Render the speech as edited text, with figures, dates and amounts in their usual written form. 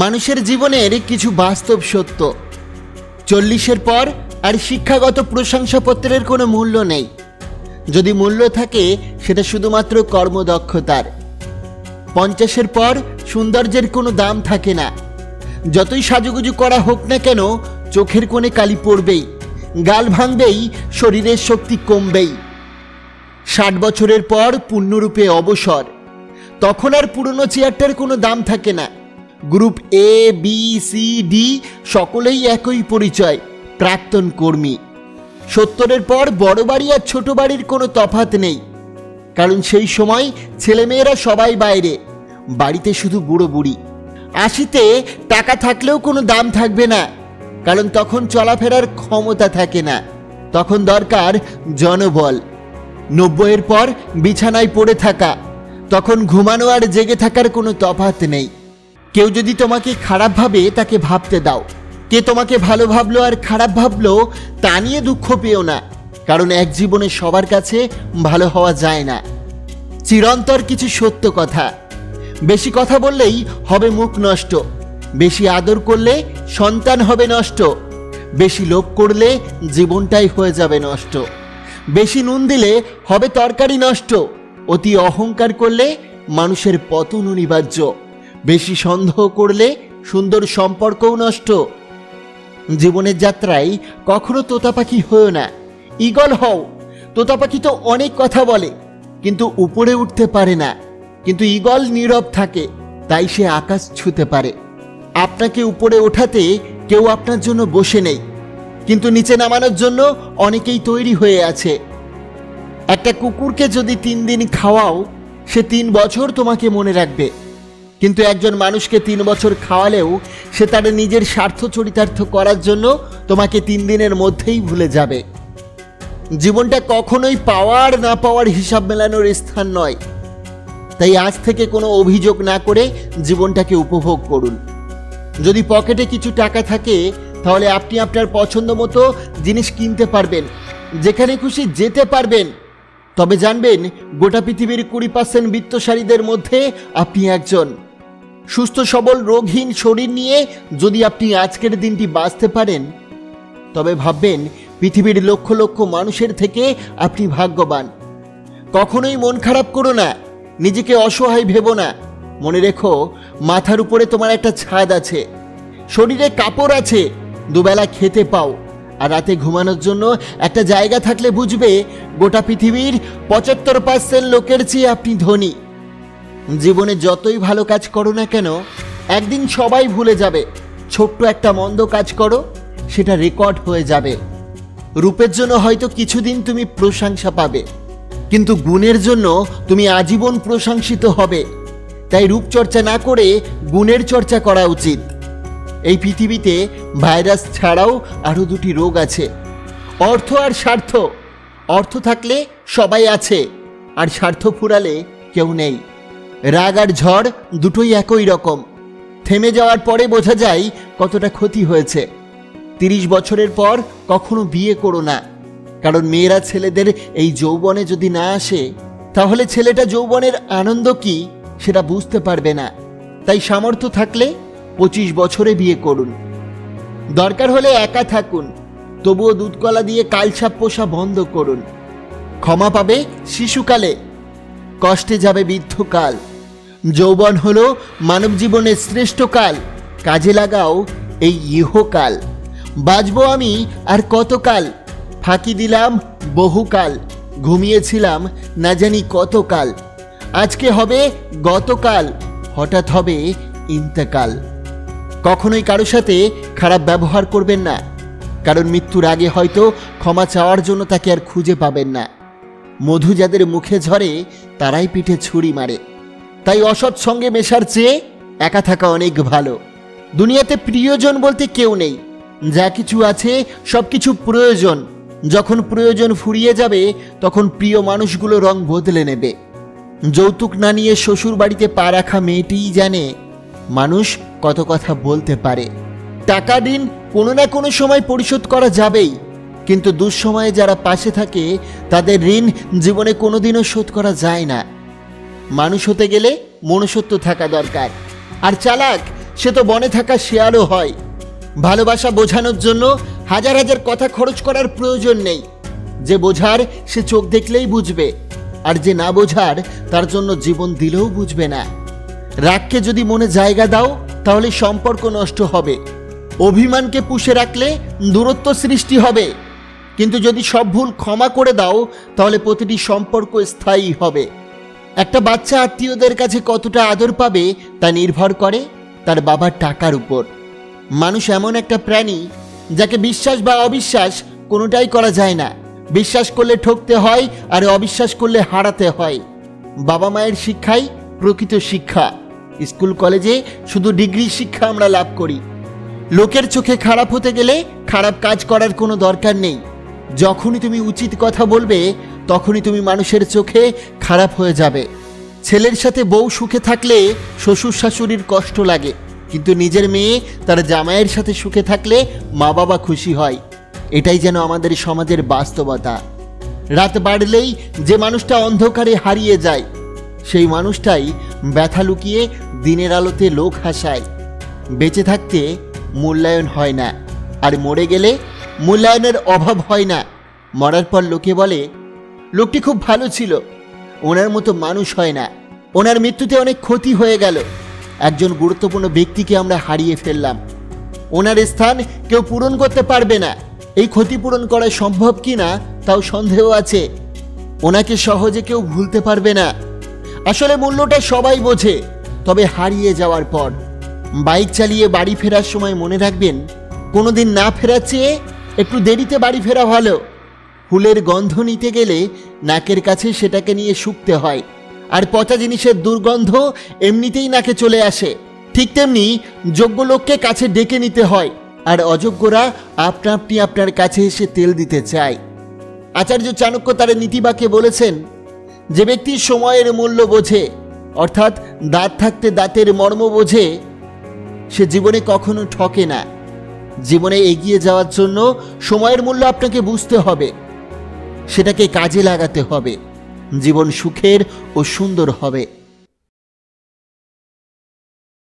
মানুষের জীবনের কিছু বাস্তব সত্য। 40-এর পর আর শিক্ষাগত প্রশংসাপত্রের কোনো মূল্য নেই। যদি মূল্য থাকে সেটা শুধুমাত্র কর্মদক্ষতার। 50-এর পর সৌন্দর্যের কোনো দাম থাকে না। যতই সাজুগুজু করা হোক না কেন, চোখের কোণে কালি পড়বেই, গাল ভাঙবেই, শরীরের শক্তি কমবেই। 60 বছরের পর পূর্ণরূপে অবসর। তখন আর পুরনো চেয়ারটার কোনো দাম থাকে না। Group A, B, C, D সকলেই একই পরিচয়, প্রাক্তন কর্মী। 70-এর পর বড় বাড়ি আর ছোট বাড়ির কোনো তফাৎ নেই, কারণ সেই সময় ছেলেমেয়েরা সবাই বাইরে, বাড়িতে শুধু বুড়ো বুড়ি। 80-তে টাকা থাকলেও কোনো দাম থাকবে না, কারণ তখন চলাফেরার ক্ষমতা থাকে না, তখন দরকার জনবল। 90-এর পর বিছানায় পড়ে থাকা, তখন ঘুমানো আর জেগে থাকার কোনো তফাৎ নেই। কেউ যদি তোমাকে খারাপ ভাবে তাকে ভাবতে দাও। কে তোমাকে ভালো ভাবলো আর খারাপ ভাবলো তা নিয়ে দুঃখ পেও না, কারণ এক জীবনে সবার কাছে ভালো হওয়া যায় না। চিরন্তর কিছু সত্য কথা। বেশি কথা বললেই হবে মুখ নষ্ট, বেশি আদর করলে সন্তান হবে নষ্ট, বেশি লোভ করলে জীবনটাই হয়ে যাবে নষ্ট, বেশি নুন দিলে হবে তরকারি নষ্ট, অতি অহংকার করলে মানুষের পতন অনিবার্য, বেশি সন্দেহ করলে সুন্দর সম্পর্কও নষ্ট। জীবনের যাত্রায় কখনো তোতা পাখি হও না, ঈগল হও। তোতা পাখি তো অনেক কথা বলে, কিন্তু উপরে উঠতে পারে না, কিন্তু ঈগল নীরব থাকে, তাই সে আকাশ ছুঁতে পারে। আপনাকে উপরে ওঠাতে কেউ আপনার জন্য বসে নেই, কিন্তু নিচে নামানোর জন্য অনেকেই তৈরি হয়ে আছে। একটা কুকুরকে যদি 3 দিন খাওয়াও, সে 3 বছর তোমাকে মনে রাখবে, কিন্তু একজন মানুষকে 3 বছর খাওয়ালেও সে তার নিজের স্বার্থ চরিতার্থ করার জন্য তোমাকে 3 দিনের মধ্যেই ভুলে যাবে। জীবনটা কখনোই পাওয়ার না পাওয়ার হিসাব মেলানোর স্থান নয়। তাই আজ থেকে কোনো অভিযোগ না করে জীবনটাকে উপভোগ করুন। যদি পকেটে কিছু টাকা থাকে, তাহলে আপনি আপনার পছন্দ মতো জিনিস কিনতে পারবেন, যেখানে খুশি যেতে পারবেন। তবে জানবেন, গোটা পৃথিবীর 20% বিত্তশালীদের মধ্যে আপনি একজন। সুস্থ সবল রোগহীন শরীর নিয়ে যদি আপনি আজকের দিনটি বাঁচতে পারেন, তবে ভাববেন পৃথিবীর লক্ষ লক্ষ মানুষের থেকে আপনি ভাগ্যবান। কখনোই মন খারাপ করো না, নিজেকে অসহায় ভেবো না। মনে রেখো, মাথার উপরে তোমার একটা ছাদ আছে, শরীরে কাপড় আছে, দুবেলা খেতে পাও, আর রাতে ঘুমানোর জন্য একটা জায়গা থাকলে বুঝবে গোটা পৃথিবীর 75% লোকের চেয়ে আপনি ধনী। জীবনে যতই ভালো কাজ করো না কেন, একদিন সবাই ভুলে যাবে। ছোট্ট একটা মন্দ কাজ করো, সেটা রেকর্ড হয়ে যাবে। রূপের জন্য হয়তো কিছুদিন তুমি প্রশংসা পাবে, কিন্তু গুণের জন্য তুমি আজীবন প্রশংসিত হবে। তাই রূপচর্চা না করে গুণের চর্চা করা উচিত। এই পৃথিবীতে ভাইরাস ছাড়াও আরও 2টি রোগ আছে, অর্থ আর স্বার্থ। অর্থ থাকলে সবাই আছে, আর স্বার্থ ফুরালে কেউ নেই। রাগ আর ঝড় দুটোই একই রকম, থেমে যাওয়ার পরে বোঝা যায় কতটা ক্ষতি হয়েছে। 30 বছরের পর কখনো বিয়ে করো না, কারণ মেয়েরা ছেলেদের এই যৌবনে যদি না আসে, তাহলে ছেলেটা যৌবনের আনন্দ কি সেটা বুঝতে পারবে না। তাই সামর্থ্য থাকলে 25 বছরে বিয়ে করুন। দরকার হলে একা থাকুন, তবুও দুধকলা দিয়ে কালসাপ পোষা বন্ধ করুন। ক্ষমা পাবে শিশুকালে, কষ্টে যাবে বৃদ্ধকাল। যৌবন হলো মানব জীবনের শ্রেষ্ঠ কাল, কাজে লাগাও এই ইহকাল। বাঁচবো আমি আর কতকাল, ফাঁকি দিলাম বহুকাল, ঘুমিয়েছিলাম না জানি কতকাল। আজকে হবে গতকাল, হঠাৎ হবে ইন্তেকাল। কখনোই কারো সাথে খারাপ ব্যবহার করবেন না, কারণ মৃত্যুর আগে হয়তো ক্ষমা চাওয়ার জন্য তাকে আর খুঁজে পাবেন না। মধু যাদের মুখে ঝরে, তারাই পিঠে ছুরি মারে। তাই অসৎ সঙ্গে মেশার চেয়ে একা থাকা অনেক ভালো। দুনিয়াতে প্রিয়জন বলতে কেউ নেই, যা কিছু আছে সব কিছু প্রয়োজন। যখন প্রয়োজন ফুরিয়ে যাবে, তখন প্রিয় মানুষগুলো রং বদলে নেবে। যৌতুক না নিয়ে শ্বশুর বাড়িতে পা রাখা মেয়েটিই জানে মানুষ কত কথা বলতে পারে। টাকা ঋণ কোনো না কোনো সময় পরিশোধ করা যাবেই, কিন্তু দুঃসময়ে যারা পাশে থাকে তাদের ঋণ জীবনে কোনোদিনও শোধ করা যায় না। মানুষ হতে গেলে মনুষ্যত্ব থাকা দরকার, আর চালাক সে তো বনে থাকা শেয়ালও হয়। ভালোবাসা বোঝানোর জন্য হাজার হাজার কথা খরচ করার প্রয়োজন নেই। যে বোঝার সে চোখ দেখলেই বুঝবে, আর যে না বোঝার তার জন্য জীবন দিলেও বুঝবে না। রাগকে যদি মনে জায়গা দাও তাহলে সম্পর্ক নষ্ট হবে। অভিমানকে পুষে রাখলে দূরত্ব সৃষ্টি হবে। কিন্তু যদি সব ভুল ক্ষমা করে দাও তাহলে প্রতিটি সম্পর্ক স্থায়ী হবে। একটা বাচ্চা আত্মীয়দের কাছে কতটা আদর পাবে তা নির্ভর করে তার বাবার টাকার উপর। মানুষ এমন একটা প্রাণী যাকে বিশ্বাস বা অবিশ্বাস কোনোটাই করা যায় না। বিশ্বাস করলে ঠকতে হয়, আর অবিশ্বাস করলে হারাতে হয়। বাবা মায়ের শিক্ষাই প্রকৃত শিক্ষা। স্কুল কলেজে শুধু ডিগ্রি শিক্ষা আমরা লাভ করি। লোকের চোখে খারাপ হতে গেলে খারাপ কাজ করার কোনো দরকার নেই। যখনই তুমি উচিত কথা বলবে তখনই তুমি মানুষের চোখে খারাপ হয়ে যাবে। ছেলের সাথে বউ সুখে থাকলে শ্বশুর শাশুড়ির কষ্ট লাগে, কিন্তু নিজের মেয়ে তার জামাইয়ের সাথে সুখে থাকলে মা বাবা খুশি হয়। এটাই যেন আমাদের সমাজের বাস্তবতা। রাত বাড়লেই যে মানুষটা অন্ধকারে হারিয়ে যায়, সেই মানুষটাই ব্যথা লুকিয়ে দিনের আলোতে লোক হাসায়। বেঁচে থাকতে মূল্যায়ন হয় না, আর মরে গেলে মূল্যায়নের অভাব হয় না। মরার পর লোকে বলে লোকটি খুব ভালো ছিল, ওনার মতো মানুষ হয় না, ওনার মৃত্যুতে অনেক ক্ষতি হয়ে গেল। একজন গুরুত্বপূর্ণ ব্যক্তিকে আমরা হারিয়ে ফেললাম, ওনার স্থান কেউ পূরণ করতে পারবে না। এই ক্ষতিপূরণ করা সম্ভব কি না তাও সন্দেহ আছে। ওনাকে সহজে কেউ ভুলতে পারবে না। আসলে মূল্যটা সবাই বোঝে, তবে হারিয়ে যাওয়ার পর। বাইক চালিয়ে বাড়ি ফেরার সময় মনে রাখবেন, কোনোদিন না ফেরার চেয়ে একটু দেরিতে বাড়ি ফেরা ভালো। ফুলের গন্ধ নিতে গেলে নাকের কাছে সেটাকে নিয়ে শুকতে হয়, আর পচা জিনিসের দুর্গন্ধ এমনিতেই নাকে চলে আসে। ঠিক তেমনি যোগ্য লোককে কাছে ডেকে নিতে হয়, আর অযোগ্যরা আপনা আপনি আপনার কাছে এসে তেল দিতে চায়। আচার্য চাণক্য তার নীতিবাক্যে বলেছেন, যে ব্যক্তি সময়ের মূল্য বোঝে, অর্থাৎ দাঁত থাকতে দাঁতের মর্ম বোঝে, সে জীবনে কখনো ঠকে না। জীবনে এগিয়ে যাওয়ার জন্য সময়ের মূল্য আপনাকে বুঝতে হবে, সেটাকে কাজে লাগাতে হবে। জীবন সুখের ও সুন্দর হবে।